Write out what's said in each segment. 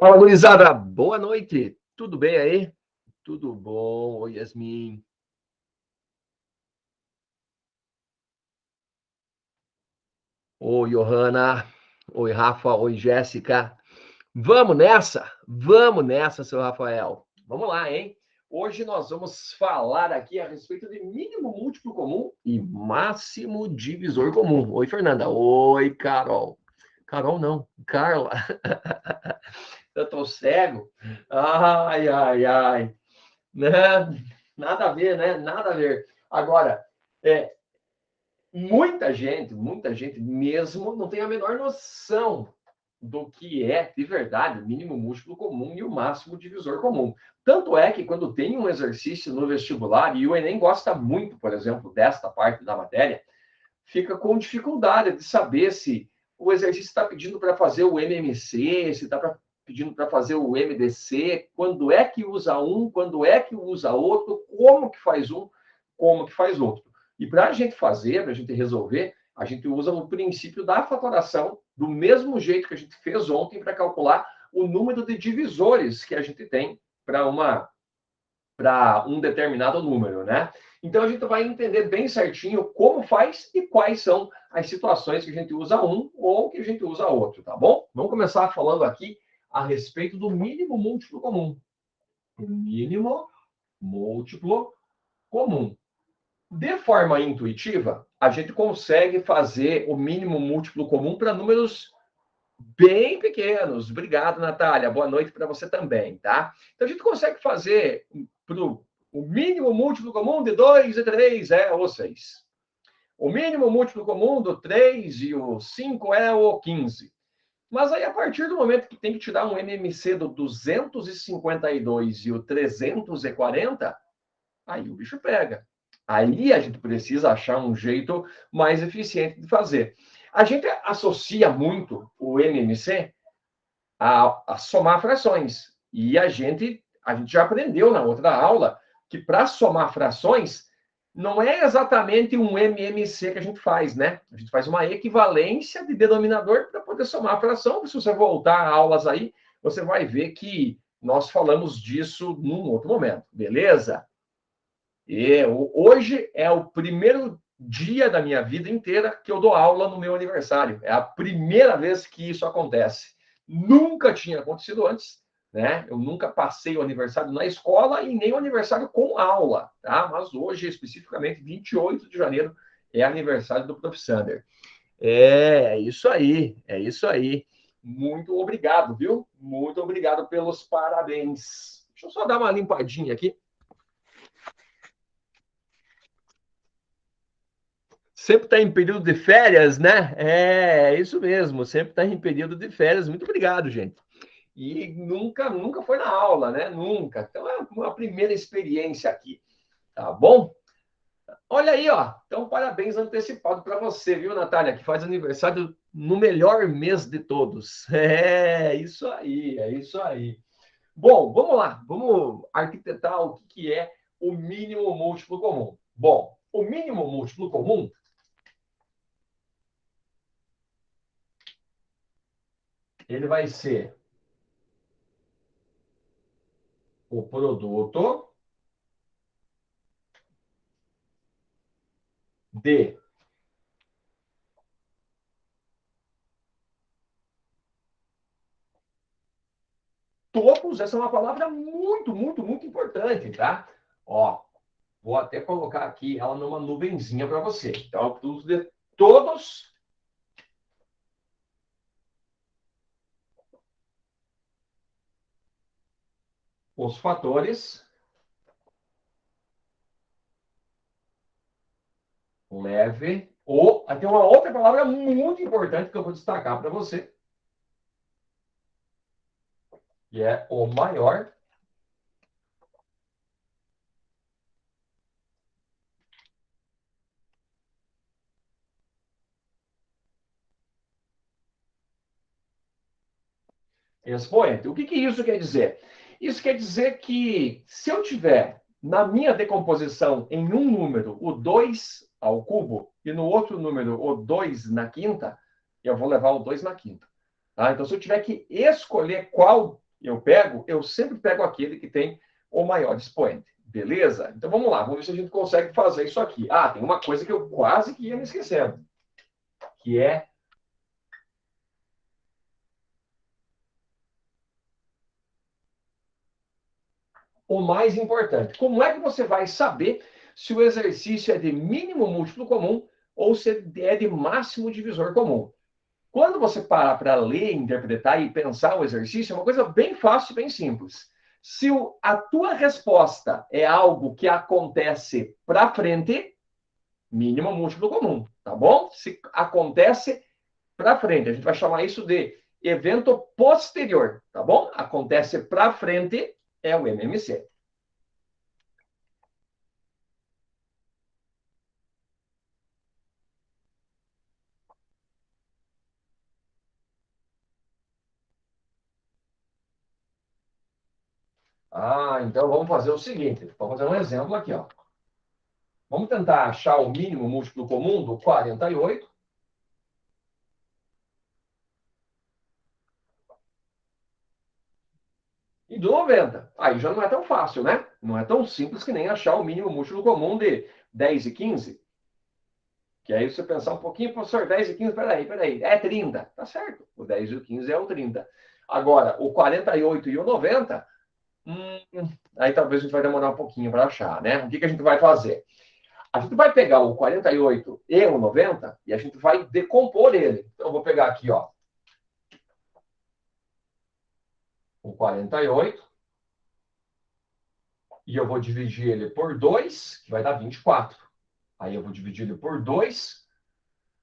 Fala, gurizada. Boa noite. Tudo bem aí? Tudo bom? Oi, Yasmin. Oi, Johanna. Oi, Rafa. Oi, Jéssica. Vamos nessa, seu Rafael. Vamos lá, hein? Hoje nós vamos falar aqui a respeito de mínimo múltiplo comum e máximo divisor comum. Oi, Fernanda. Oi, Carol. Carol não, Carla. Eu tô cego. Ai, ai, ai. Né? Nada a ver, né? Nada a ver. Agora, é, muita gente mesmo não tem a menor noção do que é, de verdade, o mínimo múltiplo comum e o máximo divisor comum. Tanto é que quando tem um exercício no vestibular, e o Enem gosta muito, por exemplo, desta parte da matéria, fica com dificuldade de saber se o exercício está pedindo para fazer o MMC, se está pedindo para fazer o MDC, quando é que usa um, quando é que usa outro, como que faz um, como que faz outro. E para a gente fazer, para a gente resolver, a gente usa o princípio da fatoração, do mesmo jeito que a gente fez ontem para calcular o número de divisores que a gente tem para um determinado número, né? Então a gente vai entender bem certinho como faz e quais são as situações que a gente usa um ou que a gente usa outro, tá bom? Vamos começar falando aqui a respeito do mínimo múltiplo comum. O mínimo múltiplo comum. De forma intuitiva, a gente consegue fazer o mínimo múltiplo comum para números bem pequenos. Obrigado, Natália. Boa noite para você também, tá? Então a gente consegue fazer o mínimo múltiplo comum de 2 e 3 é o 6. O mínimo múltiplo comum do 3 e o 5 é o 15. Mas aí, a partir do momento que tem que tirar um MMC do 252 e o 340, aí o bicho pega. Aí a gente precisa achar um jeito mais eficiente de fazer. A gente associa muito o MMC a somar frações. E a gente já aprendeu na outra aula que para somar frações não é exatamente um MMC que a gente faz, né? A gente faz uma equivalência de denominador para poder somar a fração. Se você voltar a aulas aí, você vai ver que nós falamos disso num outro momento, beleza? E hoje é o primeiro dia da minha vida inteira que eu dou aula no meu aniversário. É a primeira vez que isso acontece. Nunca tinha acontecido antes, né? Eu nunca passei o aniversário na escola e nem o aniversário com aula, tá? Mas hoje, especificamente, 28 de janeiro, é aniversário do Prof. Sander. É isso aí, é isso aí. Muito obrigado, viu? Muito obrigado pelos parabéns. Deixa eu só dar uma limpadinha aqui. Sempre está em período de férias, né? É isso mesmo, sempre está em período de férias. Muito obrigado, gente. E nunca foi na aula, né? Nunca. Então é uma primeira experiência aqui, tá bom? Olha aí, ó. Então, parabéns antecipado para você, viu, Natália, que faz aniversário no melhor mês de todos. É isso aí, é isso aí. Bom, vamos lá, vamos arquitetar o que é o mínimo múltiplo comum. Bom, o mínimo múltiplo comum ele vai ser o produto de topos. Essa é uma palavra muito importante, tá? Ó, vou até colocar aqui ela numa nuvenzinha para você. Então, o produto de todos os fatores leve ou tem uma outra palavra muito importante que eu vou destacar para você, que é o maior expoente. O que isso quer dizer? Isso quer dizer que se eu tiver na minha decomposição em um número o 2 ao cubo e no outro número o 2 na quinta, eu vou levar o 2 na quinta. Tá? Então, se eu tiver que escolher qual eu sempre pego aquele que tem o maior expoente. Beleza? Então vamos lá, vamos ver se a gente consegue fazer isso aqui. Ah, tem uma coisa que eu quase que ia me esquecendo, que é o mais importante. Como é que você vai saber se o exercício é de mínimo múltiplo comum ou se é de máximo divisor comum? Quando você parar para ler, interpretar e pensar o exercício, é uma coisa bem fácil, bem simples. Se a tua resposta é algo que acontece para frente, mínimo múltiplo comum, tá bom? Se acontece para frente, a gente vai chamar isso de evento posterior, tá bom? Acontece para frente é o MMC. Ah, então vamos fazer o seguinte, vamos fazer um exemplo aqui, ó. Vamos tentar achar o mínimo múltiplo comum do 48 e do 90. Aí já não é tão fácil, né? Não é tão simples que nem achar o mínimo múltiplo comum de 10 e 15. Que aí você pensar um pouquinho, professor, 10 e 15, peraí, é 30. Tá certo, o 10 e o 15 é o 30. Agora, o 48 e o 90, aí talvez a gente vai demorar um pouquinho para achar, né? O que a gente vai fazer? A gente vai pegar o 48 e o 90 e a gente vai decompor ele. Então, eu vou pegar aqui, ó, o 48 e eu vou dividir ele por 2, que vai dar 24. Aí eu vou dividir ele por 2,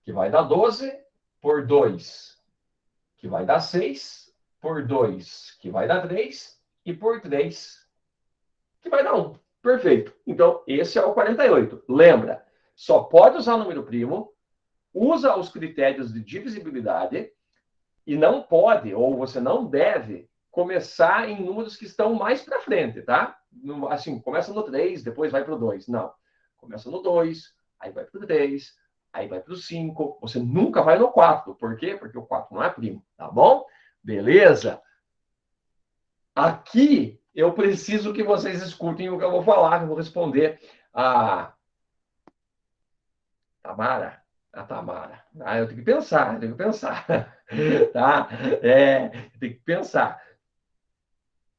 que vai dar 12, por 2, que vai dar 6, por 2, que vai dar 3, e por 3, que vai dar 1. Perfeito. Então, esse é o 48. Lembra, só pode usar número primo, usa os critérios de divisibilidade e não pode, ou você não deve, começar em números que estão mais para frente, tá? Assim, começa no 3, depois vai para o 2. Não. Começa no 2, aí vai para o 3, aí vai para o 5. Você nunca vai no 4. Por quê? Porque o 4 não é primo, tá bom? Beleza? Aqui eu preciso que vocês escutem o que eu vou falar, que eu vou responder a Tamara. A Tamara. Ah, eu tenho que pensar, eu tenho que pensar. Tá? Tem que pensar.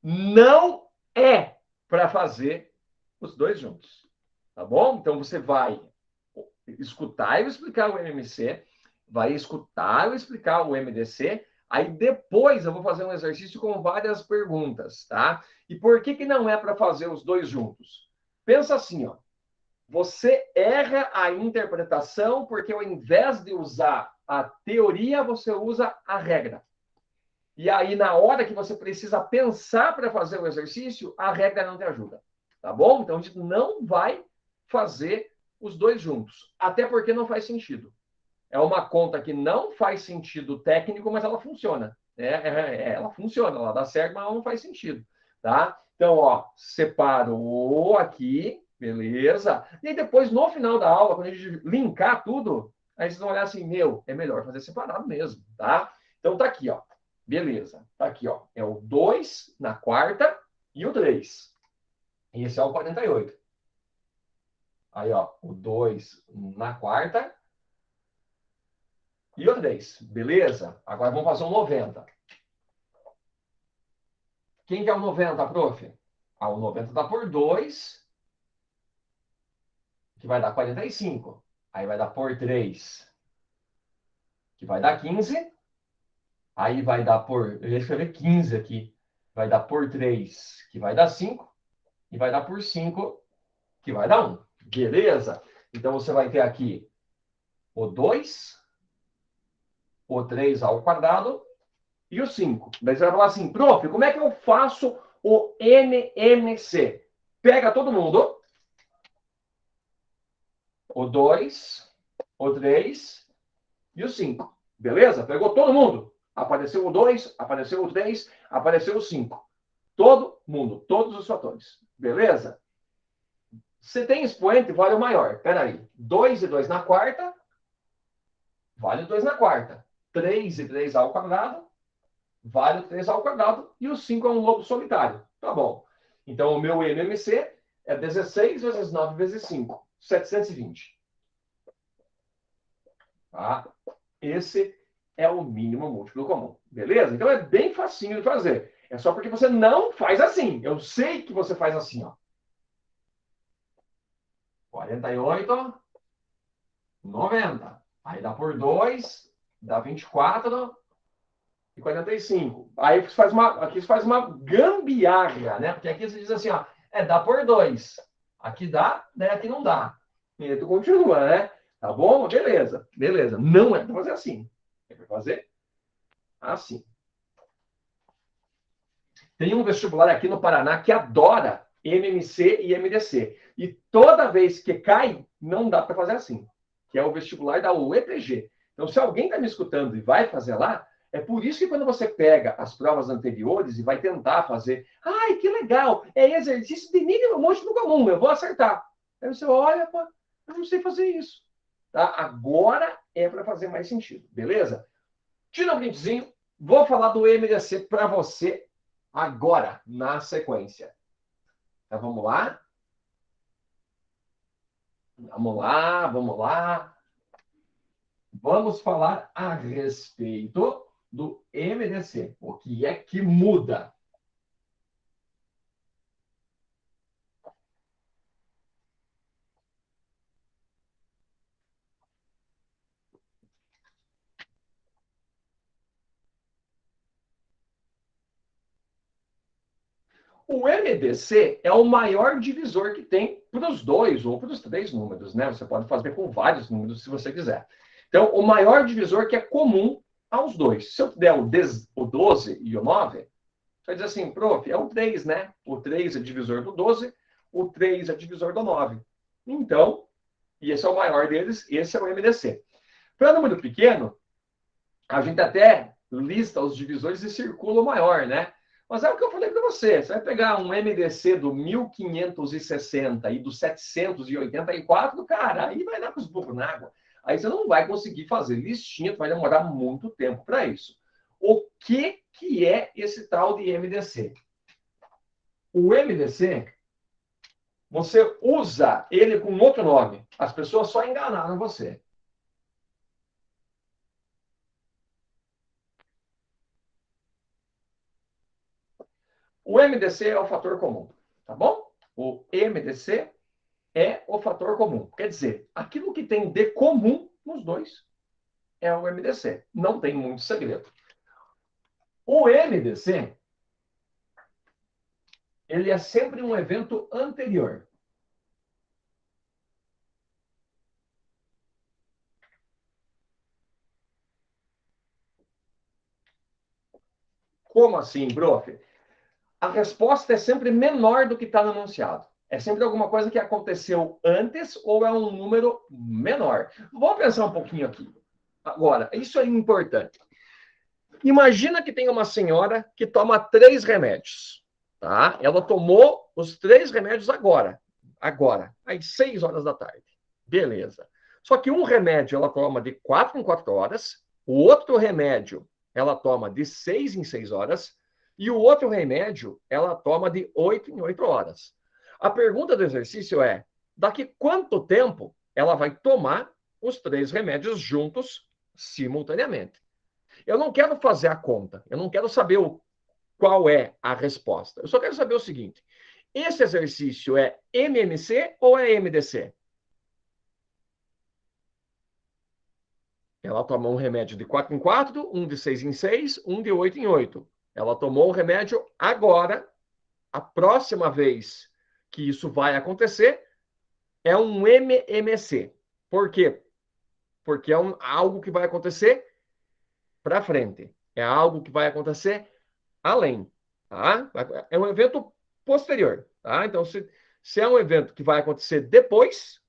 Não é para fazer os dois juntos. Tá bom? Então você vai escutar eu explicar o MMC, vai escutar eu explicar o MDC, aí depois eu vou fazer um exercício com várias perguntas, tá? E por que não é para fazer os dois juntos? Pensa assim, ó. Você erra a interpretação porque ao invés de usar a teoria, você usa a regra. E aí, na hora que você precisa pensar para fazer o exercício, a regra não te ajuda. Tá bom? Então, a gente não vai fazer os dois juntos. Até porque não faz sentido. É uma conta que não faz sentido técnico, mas ela funciona. Ela funciona, ela dá certo, mas ela não faz sentido. Tá? Então, ó, separou aqui, beleza? E aí depois, no final da aula, quando a gente linkar tudo, aí vocês vão olhar assim, meu, é melhor fazer separado mesmo, tá? Então tá aqui, ó. Beleza. Tá aqui, ó. É o 2 na quarta e o 3. Esse é o 48. Aí, ó, o 2 na quarta e o 3. Beleza? Agora vamos fazer um 90. Quem que é o 90, prof? Ah, o 90 dá por 2, que vai dar 45. Aí vai dar por 3, que vai dar 15. Aí vai dar por... Eu ia escrever 15 aqui. Vai dar por 3, que vai dar 5. E vai dar por 5, que vai dar 1. Beleza? Então, você vai ter aqui o 2, o 3 ao quadrado e o 5. Daí você vai falar assim, prof, como é que eu faço o MMC? Pega todo mundo, o 2, o 3 e o 5. Beleza? Pegou todo mundo. Apareceu o 2, apareceu o 3, apareceu o 5. Todo mundo, todos os fatores. Beleza? Se tem expoente, vale o maior. Peraí. 2 e 2 na quarta, vale 2 na quarta. 3 e 3 ao quadrado, vale o 3 ao quadrado e o 5 é um lobo solitário. Tá bom. Então, o meu MMC é 16 vezes 9 vezes 5, 720. Tá? Esse é o mínimo múltiplo comum. Beleza? Então, é bem facinho de fazer. É só porque você não faz assim. Eu sei que você faz assim, ó. 48, 90. Aí dá por 2, dá 24 e 45. Aí você faz uma, aqui você faz uma gambiarra, né? Porque aqui você diz assim, ó, dá por 2. Aqui dá, né? Aqui não dá. E aí tu continua, né? Tá bom? Beleza. Beleza. Não é para fazer assim. É para fazer assim. Tem um vestibular aqui no Paraná que adora MMC e MDC. E toda vez que cai, não dá para fazer assim. Que é o vestibular da UEPG. Então, se alguém está me escutando e vai fazer lá, é por isso que quando você pega as provas anteriores e vai tentar fazer, ai, que legal, é exercício de mínimo múltiplo comum, eu vou acertar. Aí você olha, pô, eu não sei fazer isso. Tá? Agora é para fazer mais sentido, beleza? Tira um printzinho, vou falar do MDC para você agora, na sequência. Então, vamos lá? Vamos lá, vamos lá. Vamos falar a respeito do MDC. O que é que muda? O MDC é o maior divisor que tem para os dois ou para os três números, né? Você pode fazer com vários números se você quiser. Então, o maior divisor que é comum aos dois. Se eu der o 12 e o 9, você vai dizer assim, prof, é o 3, né? O 3 é divisor do 12, o 3 é divisor do 9. Então, e esse é o maior deles, esse é o MDC. Para número pequeno, a gente até lista os divisores e circula o maior, né? Mas é o que eu falei para você. Você vai pegar um MDC do 1560 e do 784, cara, aí vai dar com os burros na água. Aí você não vai conseguir fazer listinha, vai demorar muito tempo para isso. O que é esse tal de MDC? O MDC, você usa ele com outro nome. As pessoas só enganaram você. O MDC é o fator comum, tá bom? O MDC é o fator comum. Quer dizer, aquilo que tem de comum nos dois é o MDC. Não tem muito segredo. O MDC, ele é sempre um evento anterior. Como assim, prof? A resposta é sempre menor do que está no anunciado. É sempre alguma coisa que aconteceu antes ou é um número menor. Vamos pensar um pouquinho aqui. Agora, isso é importante. Imagina que tem uma senhora que toma 3 remédios, tá? Ela tomou os 3 remédios agora, às 6 horas da tarde. Beleza. Só que um remédio ela toma de 4 em 4 horas, o outro remédio ela toma de 6 em 6 horas, e o outro remédio ela toma de 8 em 8 horas. A pergunta do exercício é: daqui quanto tempo ela vai tomar os 3 remédios juntos, simultaneamente? Eu não quero fazer a conta, eu não quero saber qual é a resposta. Eu só quero saber o seguinte: esse exercício é MMC ou é MDC? Ela tomou um remédio de 4 em 4, um de 6 em 6, um de 8 em 8. Ela tomou o remédio agora. A próxima vez que isso vai acontecer é um MMC. Por quê? Porque é algo que vai acontecer para frente. É algo que vai acontecer além, tá? É um evento posterior, tá? Então, se é um evento que vai acontecer depois,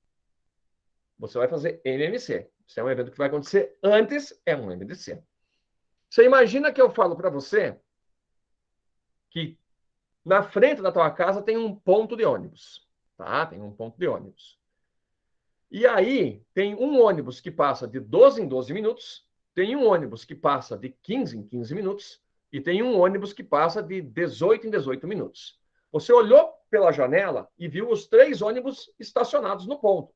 você vai fazer MMC. Se é um evento que vai acontecer antes, é um MDC. Você imagina que eu falo para você que na frente da tua casa tem um ponto de ônibus, tá? Tem um ponto de ônibus. E aí tem um ônibus que passa de 12 em 12 minutos, tem um ônibus que passa de 15 em 15 minutos, e tem um ônibus que passa de 18 em 18 minutos. Você olhou pela janela e viu os 3 ônibus estacionados no ponto.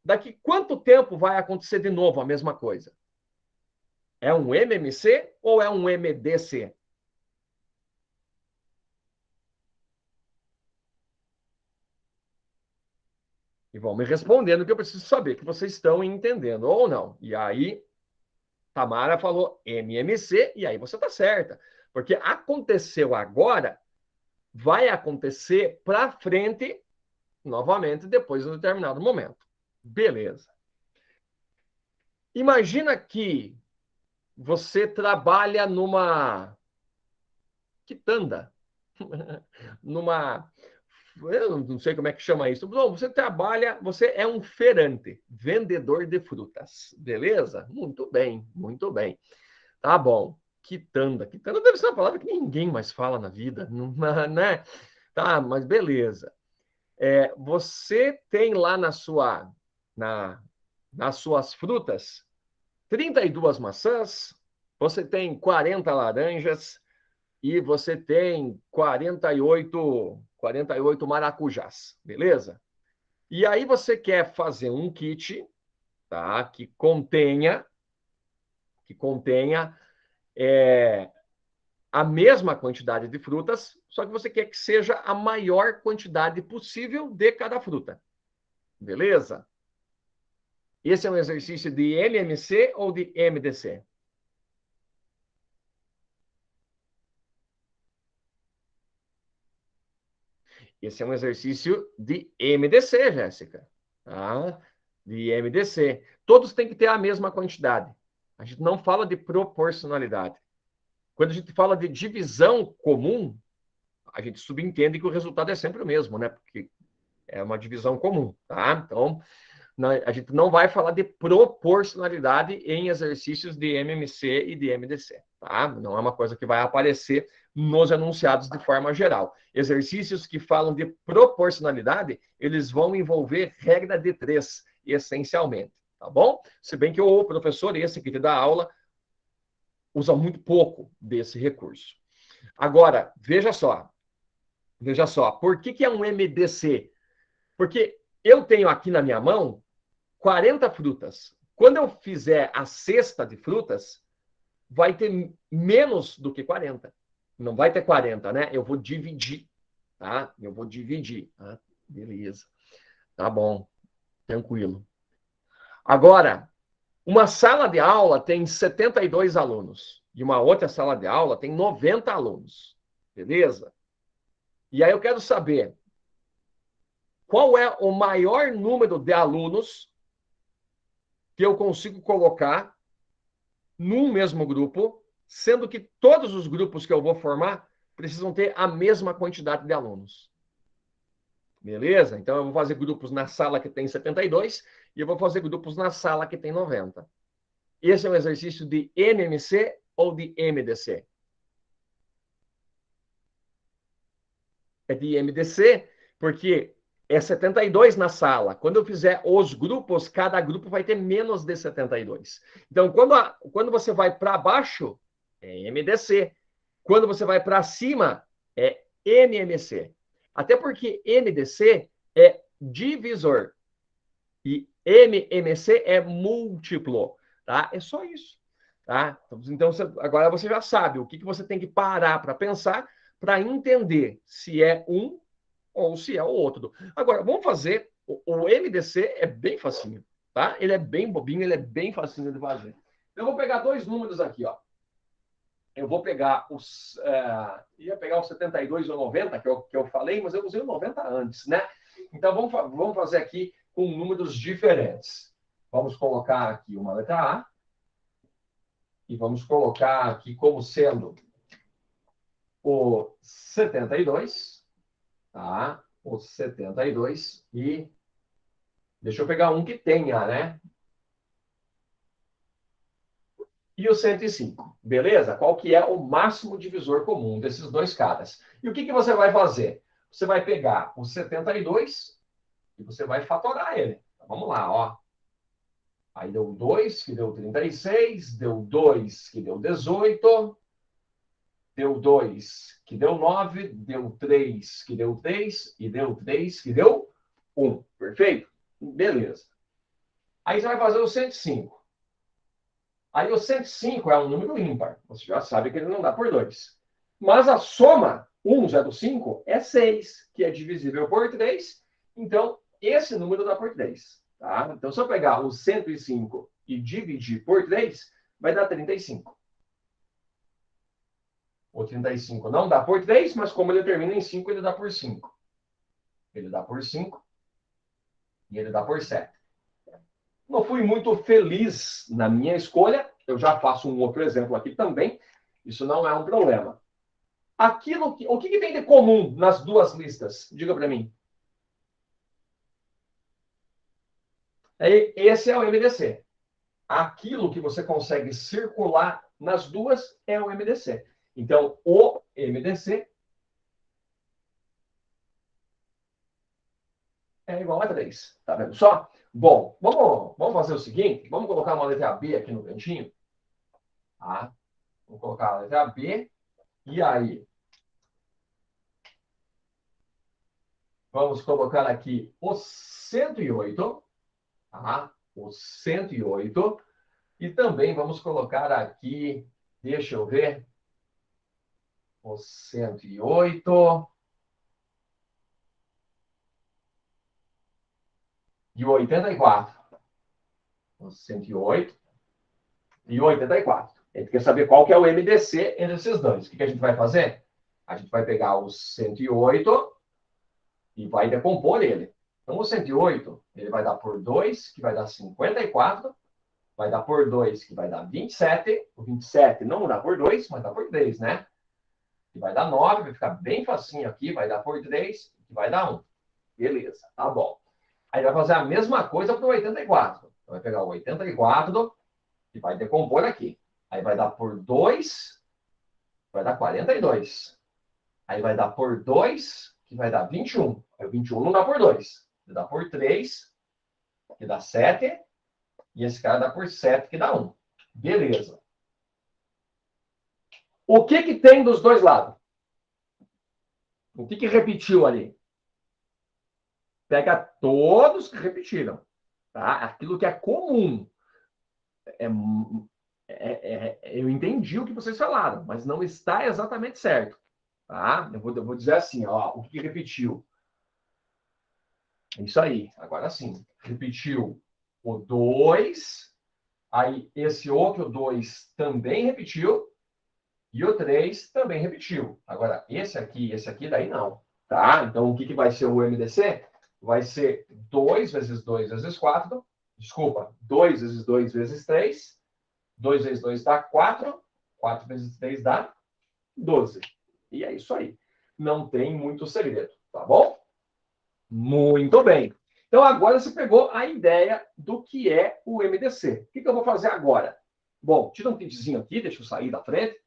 Daqui quanto tempo vai acontecer de novo a mesma coisa? É um MMC ou é um MDC? E vão me respondendo que eu preciso saber que vocês estão entendendo ou não. E aí, Tamara falou MMC, e aí você está certa. Porque aconteceu agora, vai acontecer para frente, novamente, depois de um determinado momento. Beleza. Imagina que você trabalha numa quitanda, numa. Eu não sei como é que chama isso. Bom, você trabalha, você é um feirante, vendedor de frutas, beleza? Muito bem, muito bem. Tá bom. Quitanda. Quitanda deve ser uma palavra que ninguém mais fala na vida, né? Tá, mas beleza. Você tem lá na, nas suas frutas 32 maçãs, você tem 40 laranjas e você tem 48 maracujás, beleza? E aí você quer fazer um kit, tá? Que contenha é, a mesma quantidade de frutas, só que você quer que seja a maior quantidade possível de cada fruta. Beleza? Esse é um exercício de MMC ou de MDC? Esse é um exercício de MDC, Jéssica. Tá? De MDC. Todos têm que ter a mesma quantidade. A gente não fala de proporcionalidade. Quando a gente fala de divisão comum, a gente subentende que o resultado é sempre o mesmo, né? Porque é uma divisão comum, tá? Então, a gente não vai falar de proporcionalidade em exercícios de MMC e de MDC, tá? Não é uma coisa que vai aparecer nos enunciados de forma geral. Exercícios que falam de proporcionalidade, eles vão envolver regra de 3, essencialmente, tá bom? Se bem que o professor, esse que te dá aula, usa muito pouco desse recurso. Agora, veja só, por que é um MDC? Porque eu tenho aqui na minha mão 40 frutas. Quando eu fizer a cesta de frutas, vai ter menos do que 40. Não vai ter 40, né? Eu vou dividir, tá? Eu vou dividir. Ah, beleza. Tá bom. Tranquilo. Agora, uma sala de aula tem 72 alunos. E uma outra sala de aula tem 90 alunos. Beleza? E aí eu quero saber qual é o maior número de alunos que eu consigo colocar num mesmo grupo, sendo que todos os grupos que eu vou formar precisam ter a mesma quantidade de alunos. Beleza? Então, eu vou fazer grupos na sala que tem 72 e eu vou fazer grupos na sala que tem 90. Esse é um exercício de MMC ou de MDC? É de MDC, porque é 72 na sala. Quando eu fizer os grupos, cada grupo vai ter menos de 72. Então, quando você vai para baixo, é MDC. Quando você vai para cima, é MMC. Até porque MDC é divisor e MMC é múltiplo, tá? É só isso, tá? Então, agora você já sabe o que você tem que parar para pensar para entender se é um ou se é o outro. Agora, vamos fazer. O MDC é bem facinho, tá? Ele é bem bobinho, ele é bem facinho de fazer. Eu vou pegar 2 números aqui, ó. Eu vou pegar os. Ia pegar os 72 ou 90, que eu falei, mas eu usei o 90 antes, né? Então, vamos fazer aqui com números diferentes. Vamos colocar aqui uma letra A. E vamos colocar aqui como sendo o 72, tá? O 72 e deixa eu pegar um que tenha, né? E o 105, beleza? Qual que é o máximo divisor comum desses dois caras? E o que você vai fazer? Você vai pegar o 72 e você vai fatorar ele. Então, vamos lá, ó. Aí deu 2, que deu 36, deu 2, que deu 18, deu 2, que deu 9, deu 3, que deu 3, e deu 3, que deu 1. Perfeito? Beleza. Aí você vai fazer o 105. Aí o 105 é um número ímpar. Você já sabe que ele não dá por 2. Mas a soma 105 é 6, que é divisível por 3. Então, esse número dá por 3. Tá? Então, se eu pegar o 105 e dividir por 3, vai dar 35. O 35 não dá por 3, mas como ele termina em 5, ele dá por 5. Ele dá por 5 e ele dá por 7. Não fui muito feliz na minha escolha. Eu já faço um outro exemplo aqui também. Isso não é um problema. O que tem de comum nas duas listas? Diga para mim. Esse é o MDC. Aquilo que você consegue circular nas duas é o MDC. Então, o MDC é igual a 3. Tá vendo só? Bom, vamos fazer o seguinte. Vamos colocar uma letra B aqui no cantinho. Tá? Vamos colocar a letra B. E aí, vamos colocar aqui o 108. Tá? O 108. E também vamos colocar aqui, deixa eu ver, o 108 e o 84. O 108 e o 84. A gente quer saber qual que é o MDC entre esses dois. O que a gente vai fazer? A gente vai pegar o 108 e vai decompor ele. Então, o 108, ele vai dar por 2, que vai dar 54. Vai dar por 2, que vai dar 27. O 27 não dá por 2, mas dá por 3, né? Que vai dar 9, vai ficar bem facinho aqui, vai dar por 3, que vai dar 1. Beleza, tá bom. Aí vai fazer a mesma coisa para o 84. Então, vai pegar o 84 e vai decompor aqui. Aí vai dar por 2, vai dar 42. Aí vai dar por 2, que vai dar 21. Aí o 21 não dá por 2. Ele dá por 3, que dá 7. E esse cara dá por 7, que dá 1. Beleza. O que tem dos dois lados? O que repetiu ali? Pega todos que repetiram. Tá? Aquilo que é comum. É, eu entendi o que vocês falaram, mas não está exatamente certo. Tá? Eu vou dizer assim, ó, o que repetiu? É isso aí, agora sim. Repetiu o 2, aí esse outro 2 também repetiu, e o 3 também repetiu. Agora, esse aqui, daí não. Tá? Então, o que vai ser o MDC? Vai ser 2 vezes 2 vezes 4. Desculpa, 2 vezes 2 vezes 3. 2 vezes 2 dá 4. 4 vezes 3 dá 12. E é isso aí. Não tem muito segredo, tá bom? Muito bem. Então, agora você pegou a ideia do que é o MDC. O que eu vou fazer agora? Bom, tira um printzinho aqui, deixa eu sair da frente.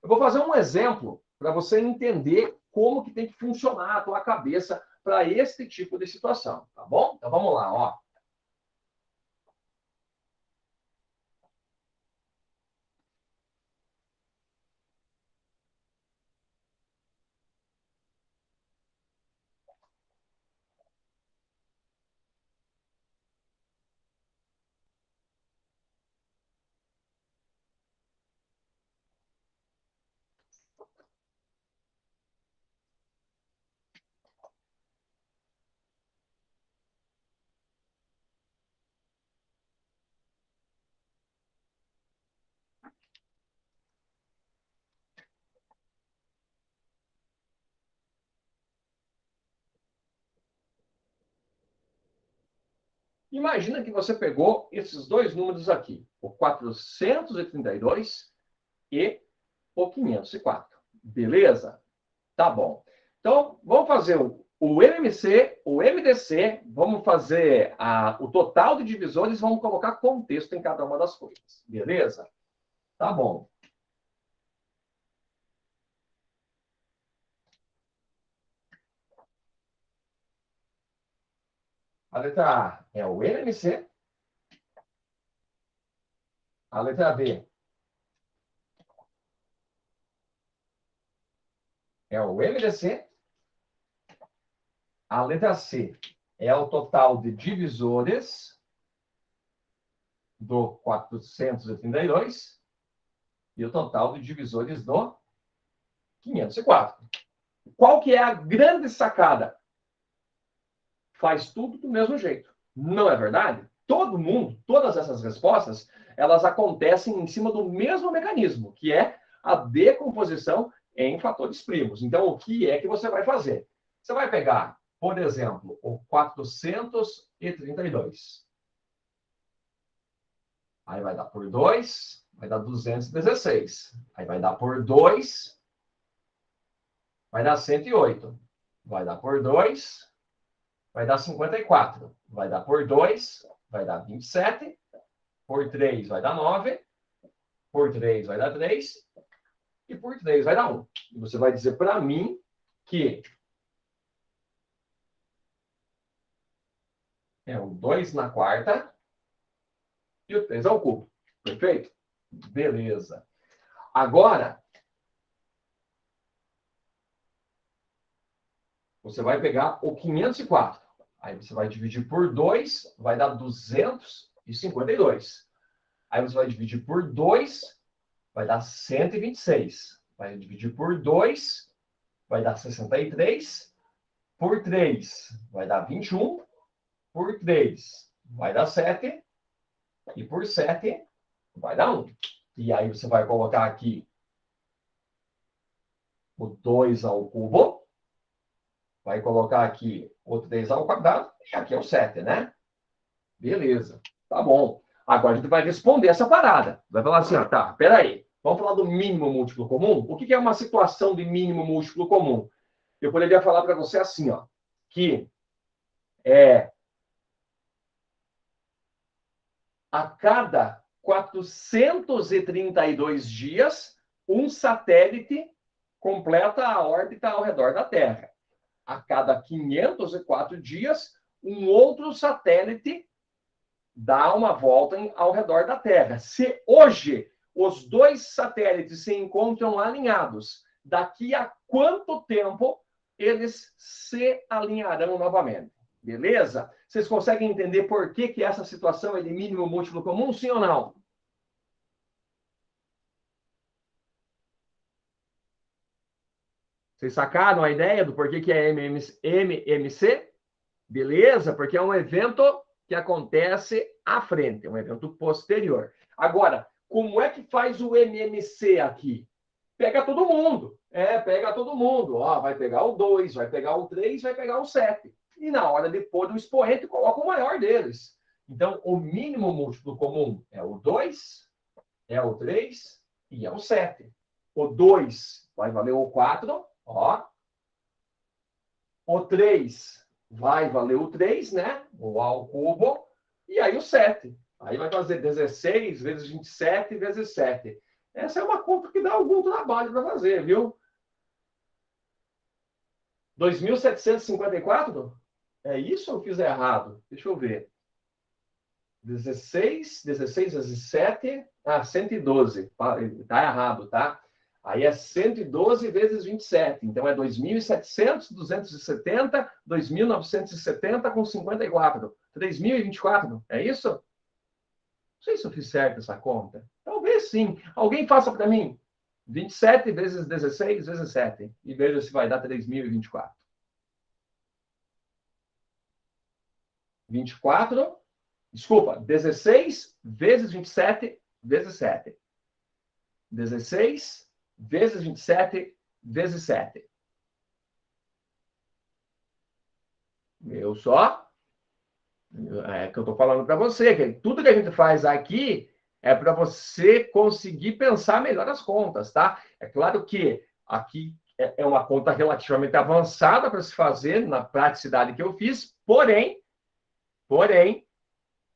Eu vou fazer um exemplo para você entender como que tem que funcionar a tua cabeça para esse tipo de situação, tá bom? Então, vamos lá, ó. Imagina que você pegou esses dois números aqui, o 432 e o 504. Beleza? Tá bom. Então, vamos fazer o MMC, o MDC, vamos fazer o total de divisores, vamos colocar contexto em cada uma das coisas. Beleza? Tá bom. A letra A é o MMC, a letra B é o MDC. A letra C é o total de divisores do 432 e o total de divisores do 504. Qual que é a grande sacada? Faz tudo do mesmo jeito. Não é verdade? Todo mundo, todas essas respostas, elas acontecem em cima do mesmo mecanismo, que é a decomposição em fatores primos. Então, o que é que você vai fazer? Você vai pegar, por exemplo, o 432. Aí vai dar por 2, vai dar 216. Aí vai dar por 2, vai dar 108. Vai dar por 2, vai dar 54. Vai dar por 2, vai dar 27. Por 3 vai dar 9. Por 3 vai dar 3. E por 3 vai dar 1. E você vai dizer para mim que é o 2 na quarta e o 3 ao cubo. Perfeito? Beleza. Agora, você vai pegar o 504. Aí você vai dividir por 2, vai dar 252. Aí você vai dividir por 2, vai dar 126. Vai dividir por 2, vai dar 63. Por 3, vai dar 21. Por 3, vai dar 7. E por 7, vai dar 1. E aí você vai colocar aqui o 2 ao cubo. Vai colocar aqui o 3 ao quadrado. E aqui é o 7, né? Beleza. Tá bom. Agora a gente vai responder essa parada. Vai falar assim, ó, tá, peraí. Vamos falar do mínimo múltiplo comum? O que é uma situação de mínimo múltiplo comum? Eu poderia falar para você assim, ó, que a cada 432 dias, um satélite completa a órbita ao redor da Terra. A cada 504 dias, um outro satélite dá uma volta ao redor da Terra. Se hoje os dois satélites se encontram alinhados, daqui a quanto tempo eles se alinharão novamente? Beleza? Vocês conseguem entender por que essa situação é de mínimo múltiplo comum, sim ou não? Vocês sacaram a ideia do porquê que é MMC? Beleza? Porque é um evento que acontece à frente, é um evento posterior. Agora, como é que faz o MMC aqui? Pega todo mundo. Pega todo mundo. Ó, vai pegar o 2, vai pegar o 3, vai pegar o 7. E na hora de pôr o expoente, coloca o maior deles. Então, o mínimo múltiplo comum é o 2, é o 3 e é o 7. O 2 vai valer o 4, ó. O 3 vai valer o 3, né? O A ao cubo. E aí o 7. Aí vai fazer 16 vezes 27 vezes 7. Essa é uma conta que dá algum trabalho para fazer, viu? 2.754? É isso ou eu fiz errado? Deixa eu ver. 16 vezes 7. 112. Tá errado, tá? Aí é 112 vezes 27. Então é 2.700, 270, 2.970 com 54. 3.024. É isso? Não sei se eu fiz certo essa conta. Talvez sim. Alguém faça para mim. 27 vezes 16 vezes 7. E veja se vai dar 3.024. 24. Desculpa. 16 vezes 27 vezes 7. 16 vezes 27 vezes 7. Eu só. É que eu estou falando para você, que tudo que a gente faz aqui é para você conseguir pensar melhor as contas, tá? É claro que aqui é uma conta relativamente avançada para se fazer na praticidade que eu fiz, porém,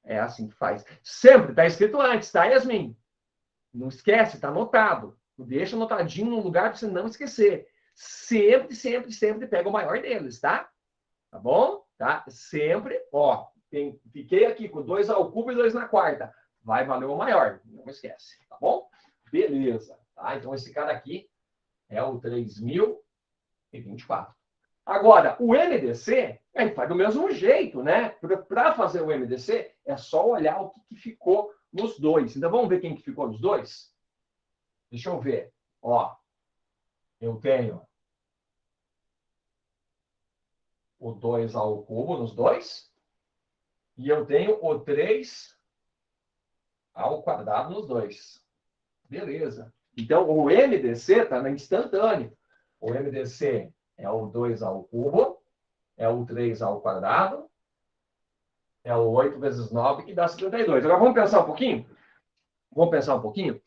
é assim que faz. Sempre está escrito antes, tá, Yasmin? Não esquece, está anotado. Deixa anotadinho num lugar para você não esquecer. Sempre, sempre, sempre pega o maior deles, tá? Tá bom? Tá? Sempre, ó, fiquei aqui com 2 ao cubo e 2 na quarta. Vai valer o maior, não esquece, tá bom? Beleza. Tá? Então, esse cara aqui é o 3.024. e 24. Agora, o MDC, a gente faz do mesmo jeito, né? Para fazer o MDC, é só olhar o que ficou nos dois. Então, vamos ver quem que ficou nos dois? Deixa eu ver. Ó, eu tenho o 2 ao cubo nos dois, e eu tenho o 3 ao quadrado nos dois. Beleza. Então, o MDC está na instantâneo. O MDC é o 2 ao cubo, é o 3 ao quadrado, é o 8 vezes 9, que dá 72. Agora, vamos pensar um pouquinho? Vamos pensar um pouquinho?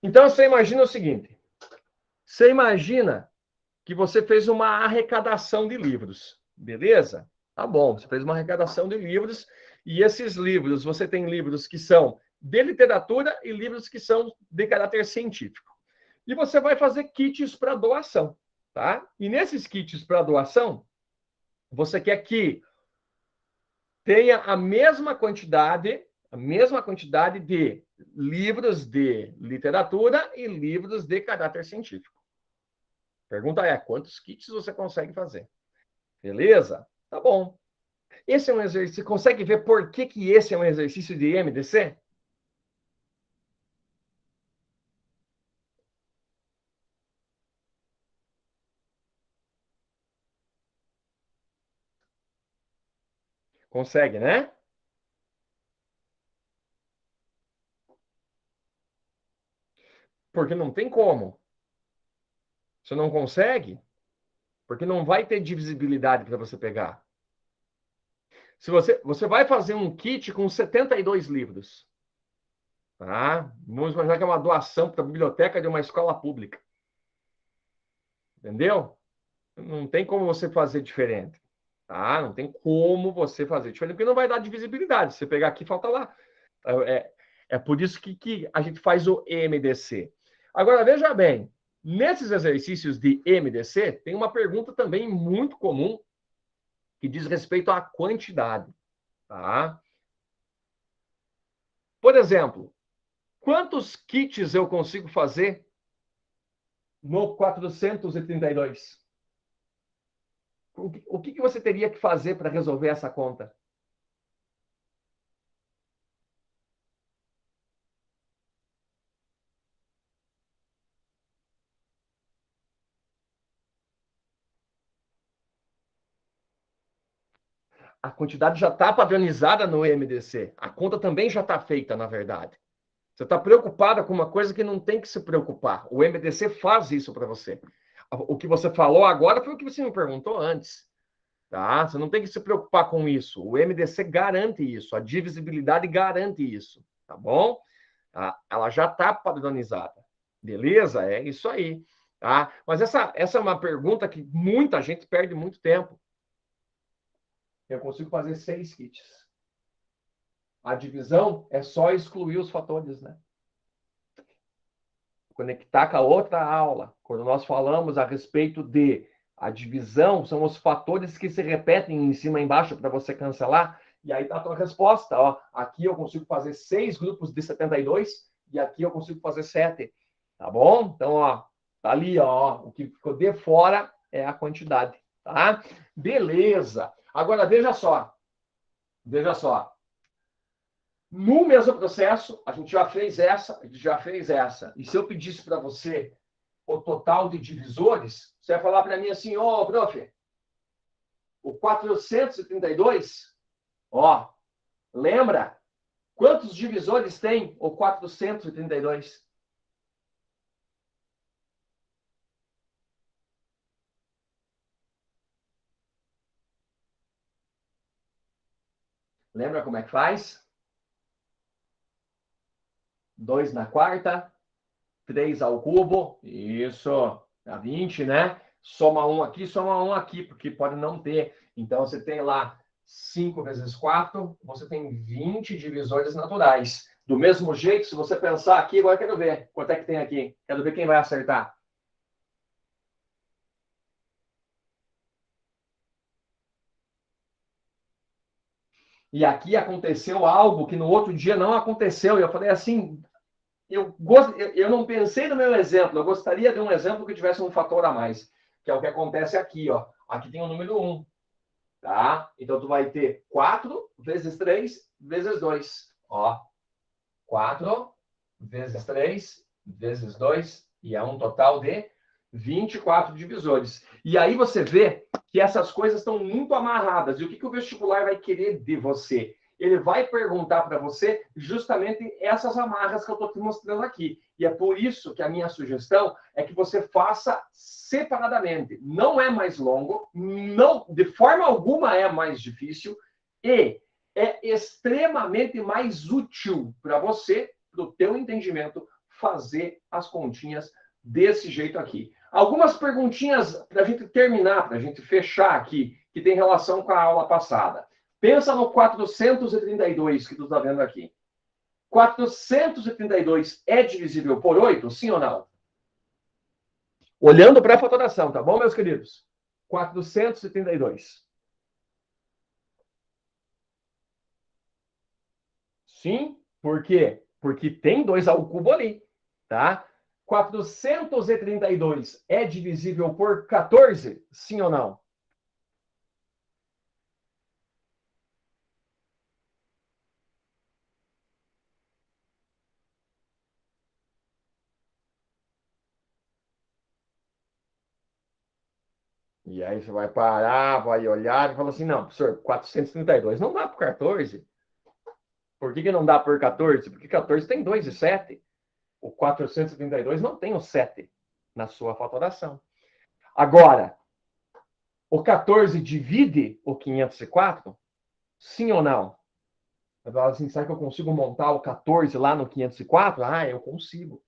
Então, você imagina o seguinte. Você imagina que você fez uma arrecadação de livros, beleza? Tá bom, você fez uma arrecadação de livros, e esses livros, você tem livros que são de literatura e livros que são de caráter científico. E você vai fazer kits para doação, tá? E nesses kits para doação, você quer que tenha a mesma quantidade de livros de literatura e livros de caráter científico. A pergunta é, quantos kits você consegue fazer? Beleza? Tá bom. Esse é um exercício. Você consegue ver por que esse é um exercício de MDC? Consegue, né? Porque não tem como. Você não consegue, porque não vai ter divisibilidade para você pegar. Se você vai fazer um kit com 72 livros, tá? Vamos imaginar que é uma doação para a biblioteca de uma escola pública. Entendeu? Não tem como você fazer diferente. Tá? Não tem como você fazer diferente, porque não vai dar divisibilidade. Se você pegar aqui, falta lá. É por isso que a gente faz o MDC. Agora, veja bem, nesses exercícios de MDC, tem uma pergunta também muito comum que diz respeito à quantidade. Tá? Por exemplo, quantos kits eu consigo fazer no 432? O que você teria que fazer para resolver essa conta? A quantidade já está padronizada no MDC. A conta também já está feita, na verdade. Você está preocupada com uma coisa que não tem que se preocupar. O MDC faz isso para você. O que você falou agora foi o que você me perguntou antes. Tá? Você não tem que se preocupar com isso. O MDC garante isso. A divisibilidade garante isso. Tá bom? Tá? Ela já está padronizada. Beleza? É isso aí. Tá? Mas essa é uma pergunta que muita gente perde muito tempo. Eu consigo fazer 6 kits. A divisão é só excluir os fatores, né? Conectar com a outra aula. Quando nós falamos a respeito de a divisão, são os fatores que se repetem em cima e embaixo para você cancelar. E aí está a tua resposta. Ó. Aqui eu consigo fazer 6 grupos de 72 e aqui eu consigo fazer 7. Tá bom? Então, ó, tá ali, ó. O que ficou de fora é a quantidade. Tá? Beleza. Agora, veja só. Veja só. No mesmo processo, a gente já fez essa, a gente já fez essa. E se eu pedisse para você o total de divisores, você vai falar para mim assim, ô, prof, o 432, ó, lembra? Quantos divisores tem o 432? Lembra como é que faz? 2 na quarta, 3 ao cubo, isso, dá 20, né? Soma um aqui, porque pode não ter. Então, você tem lá 5 vezes 4, você tem 20 divisores naturais. Do mesmo jeito, se você pensar aqui, agora eu quero ver quanto é que tem aqui. Quero ver quem vai acertar. E aqui aconteceu algo que no outro dia não aconteceu. E eu falei assim, eu não pensei no meu exemplo, eu gostaria de um exemplo que tivesse um fator a mais. que é o que acontece aqui, ó. Aqui tem o número 1, tá? Então, tu vai ter 4 vezes 3 vezes 2, ó. 4 vezes 3 vezes 2, e é um total de 24 divisores. E aí você vê que essas coisas estão muito amarradas. E o que o vestibular vai querer de você? Ele vai perguntar para você justamente essas amarras que eu estou te mostrando aqui. E é por isso que a minha sugestão é que você faça separadamente. Não é mais longo, não, de forma alguma é mais difícil e é extremamente mais útil para você, para o teu entendimento, fazer as continhas desse jeito aqui. Algumas perguntinhas para a gente terminar, para a gente fechar aqui, que tem relação com a aula passada. Pensa no 432 que tu está vendo aqui. 432 é divisível por 8, sim ou não? Olhando para a fatoração, tá bom, meus queridos? 432. Sim, por quê? Porque tem 2 ao cubo ali, tá? 432 é divisível por 14, sim ou não? E aí você vai parar, vai olhar e fala assim, não, professor, 432 não dá por 14. Por que não dá por 14? Porque 14 tem 2 e 7. O 432 não tem o 7 na sua fatoração. Agora, o 14 divide o 504? Sim ou não? Eu falo assim, será que eu consigo montar o 14 lá no 504? Ah, eu consigo.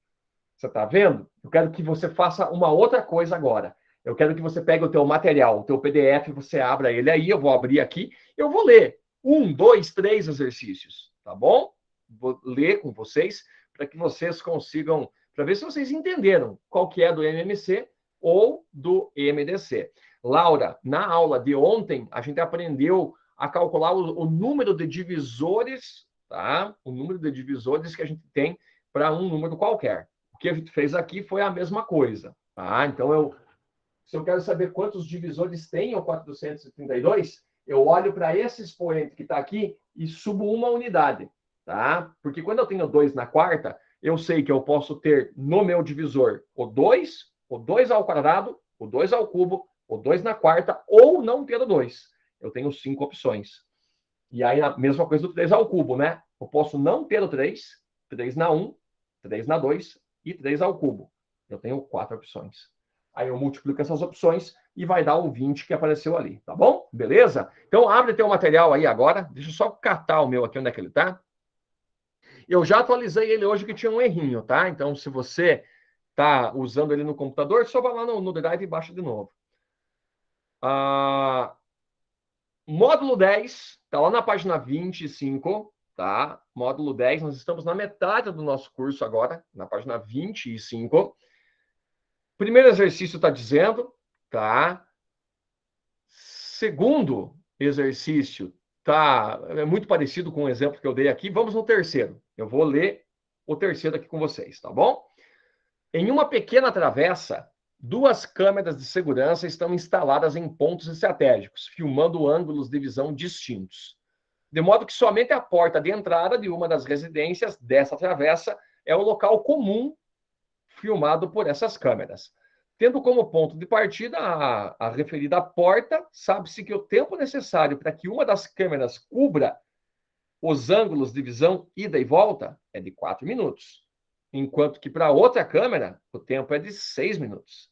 Você está vendo? Eu quero que você faça uma outra coisa agora. Eu quero que você pegue o teu material, o teu PDF, você abra ele aí, eu vou abrir aqui, eu vou ler 1, 2, 3 exercícios, tá bom? Vou ler com vocês para que vocês consigam, para ver se vocês entenderam qual que é do MMC ou do MDC. Laura, na aula de ontem, a gente aprendeu a calcular o número de divisores, tá? O número de divisores que a gente tem para um número qualquer. O que a gente fez aqui foi a mesma coisa, tá? Então, se eu quero saber quantos divisores tem o 432, eu olho para esse expoente que está aqui e subo uma unidade, tá? Porque quando eu tenho 2 na quarta, eu sei que eu posso ter no meu divisor o 2 ao quadrado, o 2 ao cubo, o 2 na quarta, ou não ter o 2. Eu tenho 5 opções. E aí, a mesma coisa do 3 ao cubo, né? Eu posso não ter o 3, 3 na 1, 3 na 2 e 3 ao cubo. Eu tenho 4 opções. Aí eu multiplico essas opções e vai dar o 20 que apareceu ali, tá bom? Beleza? Então, abre teu material aí agora. Deixa eu só catar o meu aqui, onde é que ele tá. Eu já atualizei ele hoje que tinha um errinho, tá? Então, se você tá usando ele no computador, só vai lá no Drive e baixa de novo. Ah, módulo 10, tá lá na página 25, tá? Módulo 10, nós estamos na metade do nosso curso agora, na página 25. Primeiro exercício está dizendo, tá? Segundo exercício é muito parecido com o exemplo que eu dei aqui. Vamos no terceiro. Eu vou ler o terceiro aqui com vocês, tá bom? Em uma pequena travessa, 2 câmeras de segurança estão instaladas em pontos estratégicos, filmando ângulos de visão distintos. De modo que somente a porta de entrada de uma das residências dessa travessa é o local comum filmado por essas câmeras. Tendo como ponto de partida a referida porta, sabe-se que o tempo necessário para que uma das câmeras cubra os ângulos de visão ida e volta é de 4 minutos, enquanto que para outra câmera o tempo é de 6 minutos.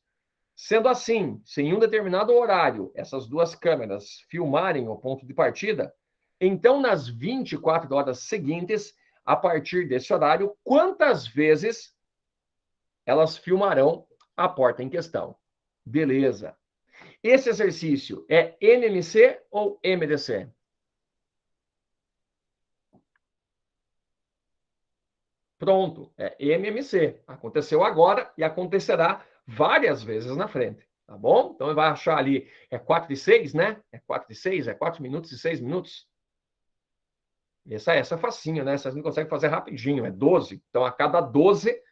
Sendo assim, se em um determinado horário essas 2 câmeras filmarem o ponto de partida, então nas 24 horas seguintes, a partir desse horário, quantas vezes elas filmarão a porta em questão? Beleza. Esse exercício é MMC ou MDC? Pronto, é MMC. Aconteceu agora e acontecerá várias vezes na frente, tá bom? Então, ele vai achar ali, é 4 e 6, né? É 4 e 6, é 4 minutos e 6 minutos. Essa é facinho, né? Essa a gente consegue fazer rapidinho, é 12. Então, a cada 12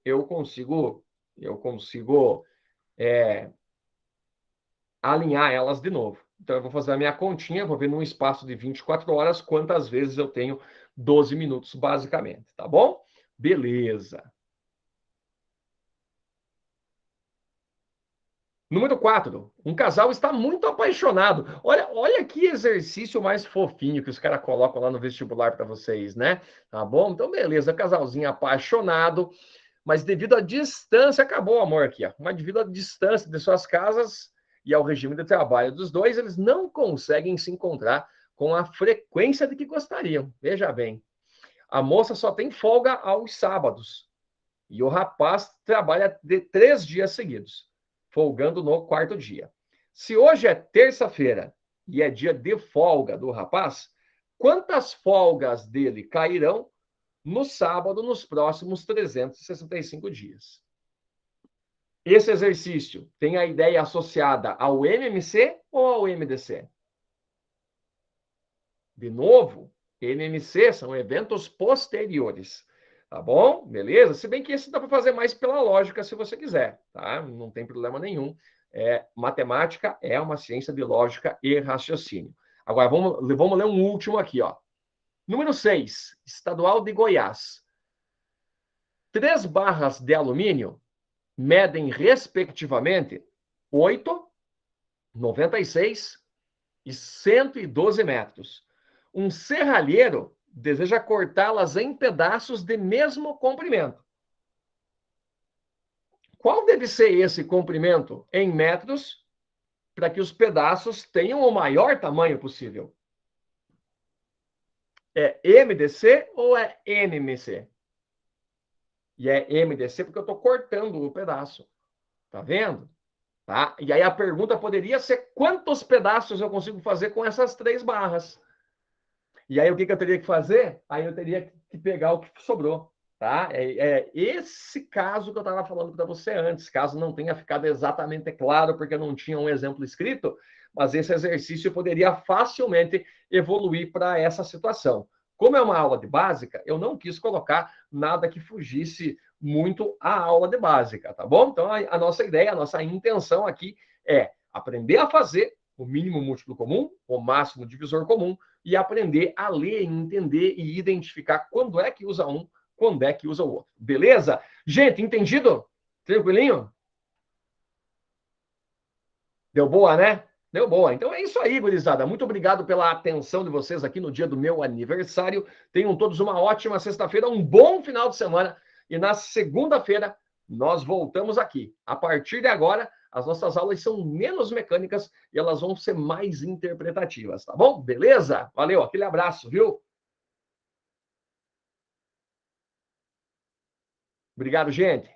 eu consigo alinhar elas de novo. Então, eu vou fazer a minha continha, vou ver num espaço de 24 horas quantas vezes eu tenho 12 minutos, basicamente, tá bom? Beleza. Número 4, um casal está muito apaixonado. Olha que exercício mais fofinho que os caras colocam lá no vestibular para vocês, né? Tá bom? Então, beleza, casalzinho apaixonado, mas devido à distância, acabou o amor aqui, ó. Mas devido à distância de suas casas e ao regime de trabalho dos dois, eles não conseguem se encontrar com a frequência de que gostariam. Veja bem, a moça só tem folga aos sábados e o rapaz trabalha de 3 dias seguidos, folgando no quarto dia. Se hoje é terça-feira e é dia de folga do rapaz, quantas folgas dele cairão no sábado nos próximos 365 dias? Esse exercício tem a ideia associada ao MMC ou ao MDC? De novo, MMC são eventos posteriores. Tá bom? Beleza? Se bem que esse dá para fazer mais pela lógica, se você quiser, tá? Não tem problema nenhum. Matemática é uma ciência de lógica e raciocínio. Agora, vamos ler um último aqui, ó. Número 6, Estadual de Goiás. 3 barras de alumínio medem, respectivamente, 8, 96 e 112 metros. Um serralheiro deseja cortá-las em pedaços de mesmo comprimento. Qual deve ser esse comprimento em metros para que os pedaços tenham o maior tamanho possível? É MDC ou é MMC? E é MDC porque eu estou cortando o pedaço. Tá vendo? Tá? E aí a pergunta poderia ser quantos pedaços eu consigo fazer com essas 3 barras? E aí o que eu teria que fazer? Aí eu teria que pegar o que sobrou. Tá? É esse caso que eu estava falando para você antes, caso não tenha ficado exatamente claro, porque não tinha um exemplo escrito, mas esse exercício poderia facilmente evoluir para essa situação. Como é uma aula de básica, eu não quis colocar nada que fugisse muito à aula de básica, tá bom? Então, a nossa ideia, a nossa intenção aqui é aprender a fazer o mínimo múltiplo comum, o máximo divisor comum, e aprender a ler, entender e identificar quando é que usa um, quando é que usa o outro. Beleza? Gente, entendido? Tranquilinho? Deu boa, né? Deu boa. Então é isso aí, gurizada. Muito obrigado pela atenção de vocês aqui no dia do meu aniversário. Tenham todos uma ótima sexta-feira, um bom final de semana. E na segunda-feira nós voltamos aqui. A partir de agora, as nossas aulas são menos mecânicas e elas vão ser mais interpretativas, tá bom? Beleza? Valeu, aquele abraço, viu? Obrigado, gente.